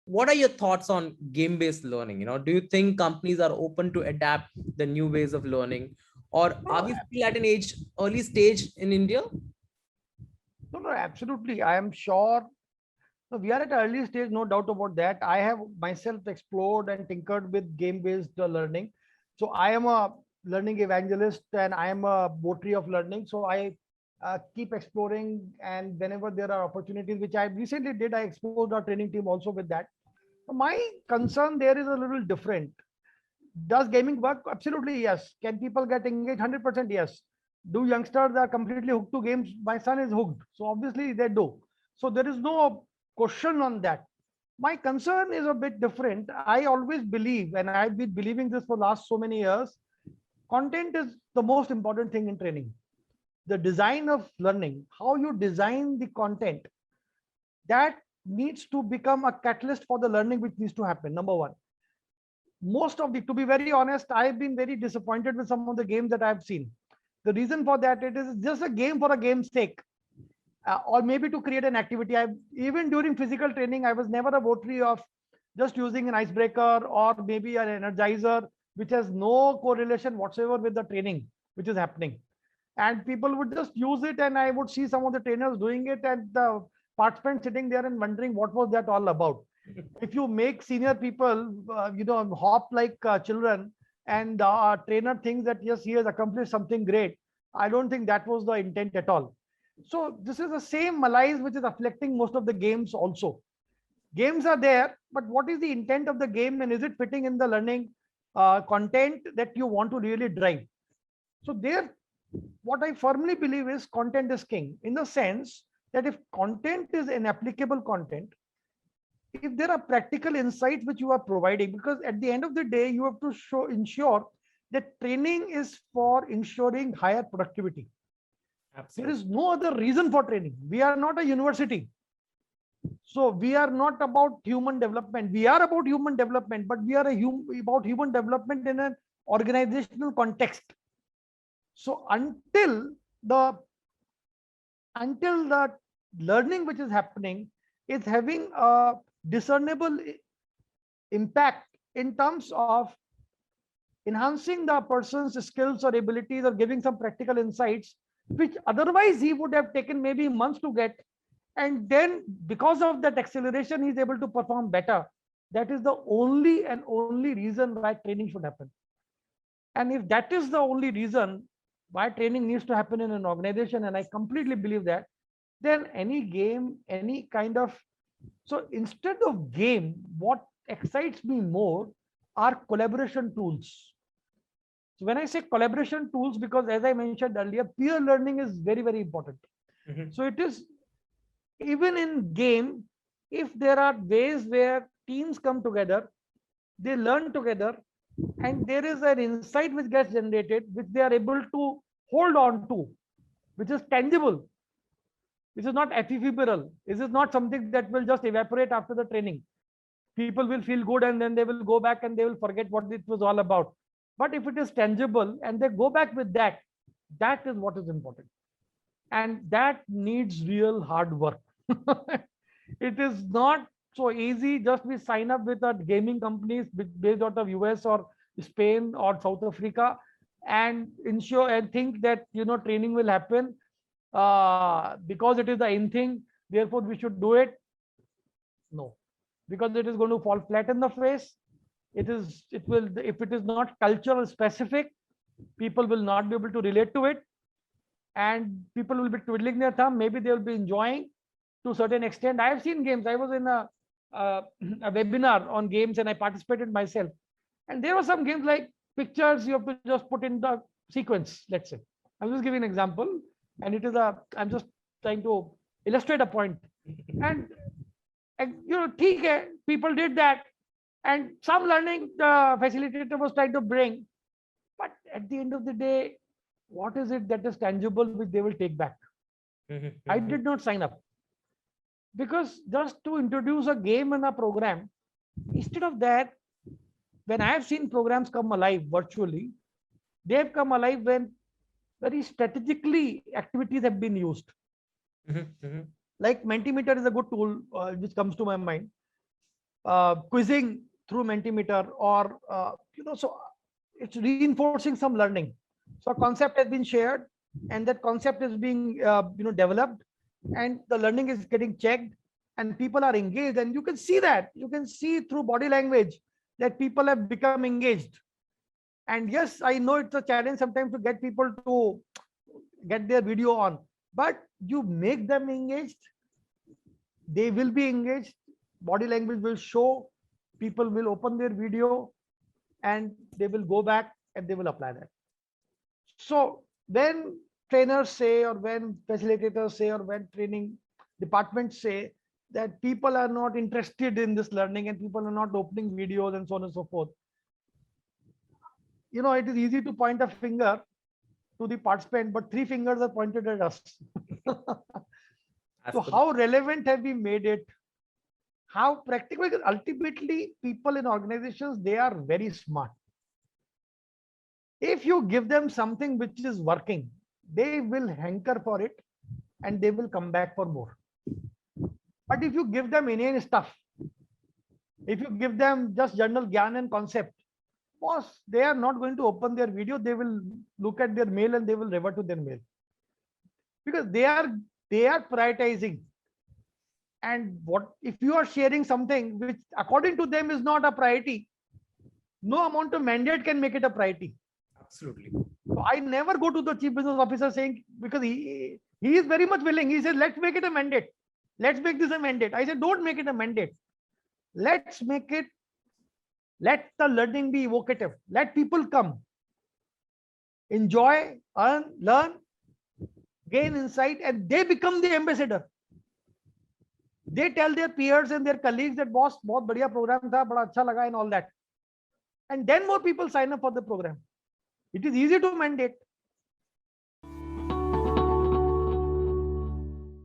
what are your thoughts on game-based learning? Do you think companies are open to adapt the new ways of learning, or are No, we still at an early stage in India? no, absolutely. I am sure. So we are at an early stage, no doubt about that. I have myself explored and tinkered with game-based learning. So I am a learning evangelist and I am a votary of learning. So I keep exploring, and whenever there are opportunities, which I recently did, I exposed our training team also with that. So my concern there is a little different. Does gaming work? Absolutely, yes. Can people get engaged? 100% yes. Do youngsters are completely hooked to games? My son is hooked. So obviously they do. So there is no question on that. My concern is a bit different. I always believe, and I've been believing this for last so many years, content is the most important thing in training. The design of learning, how you design the content, that needs to become a catalyst for the learning which needs to happen. Number one. Most of the, to be very honest, I've been very disappointed with some of the games that I've seen. The reason for that, it is just a game for a game's sake, or maybe to create an activity. I, even during physical training, I was never a votary of just using an icebreaker or maybe an energizer which has no correlation whatsoever with the training which is happening. And people would just use it, and I would see some of the trainers doing it and the participants sitting there and wondering what was that all about. If you make senior people hop like children, and trainer thinks that yes, he has accomplished something great, I don't think that was the intent at all. So this is the same malaise which is afflicting most of the games also. Games are there, but what is the intent of the game, and is it fitting in the learning content that you want to really drive? So there, what I firmly believe is content is king, in the sense that if content is an applicable content, if there are practical insights which you are providing, because at the end of the day you have to ensure that training is for ensuring higher productivity. There Absolutely. is no other reason for training. We are not a university, so we are not about human development. We are about human development, but we are about human development in an organizational context. So the until the learning which is happening is having a discernible impact in terms of enhancing the person's skills or abilities or giving some practical insights which otherwise he would have taken maybe months to get, and then because of that acceleration he's able to perform better. That is the only and only reason why training should happen. And if that is the only reason why training needs to happen in an organization, and I completely believe that, then any game, any kind of, so instead of game, what excites me more are collaboration tools. So when I say collaboration tools, because as I mentioned earlier, peer learning is very, very important. Mhm. So it is, even in game, if there are ways where teams come together, they learn together, and there is an insight which gets generated, which they are able to hold on to, which is tangible. This is not ephemeral. This is not something that will just evaporate after the training. People will feel good and then they will go back and they will forget what it was all about. But if it is tangible and they go back with that, that is what is important. And that needs real hard work. It is not so easy. Just we sign up with a gaming companies based out of US or Spain or South Africa and ensure and think that training will happen because it is the in thing, therefore we should do it. No, because it is going to fall flat in the face. It will, if it is not cultural specific, people will not be able to relate to it, and people will be twiddling their thumb. Maybe they will be enjoying to a certain extent. I have seen games. I was in a webinar on games and I participated myself, and there were some games like pictures you have to just put in the sequence, let's say. I'm just giving an example, and it is a, I'm just trying to illustrate a point. And people did that, and some learning the facilitator was trying to bring, but at the end of the day, what is it that is tangible which they will take back? Mhm. I Mhm. did not sign up, because just to introduce a game in a program, instead of that, when I have seen programs come alive virtually, they have come alive when very strategically activities have been used. Mhm. Mhm. Like Mentimeter is a good tool which comes to my mind. quizzing through Mentimeter, or so it's reinforcing some learning. So a concept has been shared, and that concept is being developed, and the learning is getting checked, and people are engaged, and you can see that, you can see through body language that people have become engaged. And yes, I know it's a challenge sometimes to get people to get their video on, but you make them engaged, they will be engaged, body language will show, people will open their video, and they will go back and they will apply that. So when trainers say, or when facilitators say, or when training departments say that people are not interested in this learning and people are not opening videos and so on and so forth, it is easy to point a finger to the participant, but three fingers are pointed at us. So how relevant have we made it? How practical? Because ultimately, people in organizations, they are very smart. If you give them something which is working, they will hanker for it and they will come back for more. But if you give them inane stuff, if you give them just general gyan and concept, boss, they are not going to open their video. They will look at their mail and they will revert to their mail, because they are prioritizing. And what if you are sharing something which according to them is not a priority? No amount of mandate can make it a priority. Absolutely. So I never go to the chief business officer saying, because he is very much willing. He says, let's make it a mandate. Let's make this a mandate. I said, don't make it a mandate. Let's make it, let the learning be evocative. Let people come, enjoy, earn, learn, gain insight, and they become the ambassador. They tell their peers and their colleagues that boss, बहुत बढ़िया program था, बड़ा अच्छा लगा, and all that. And then more people sign up for the program. It is easy to mandate.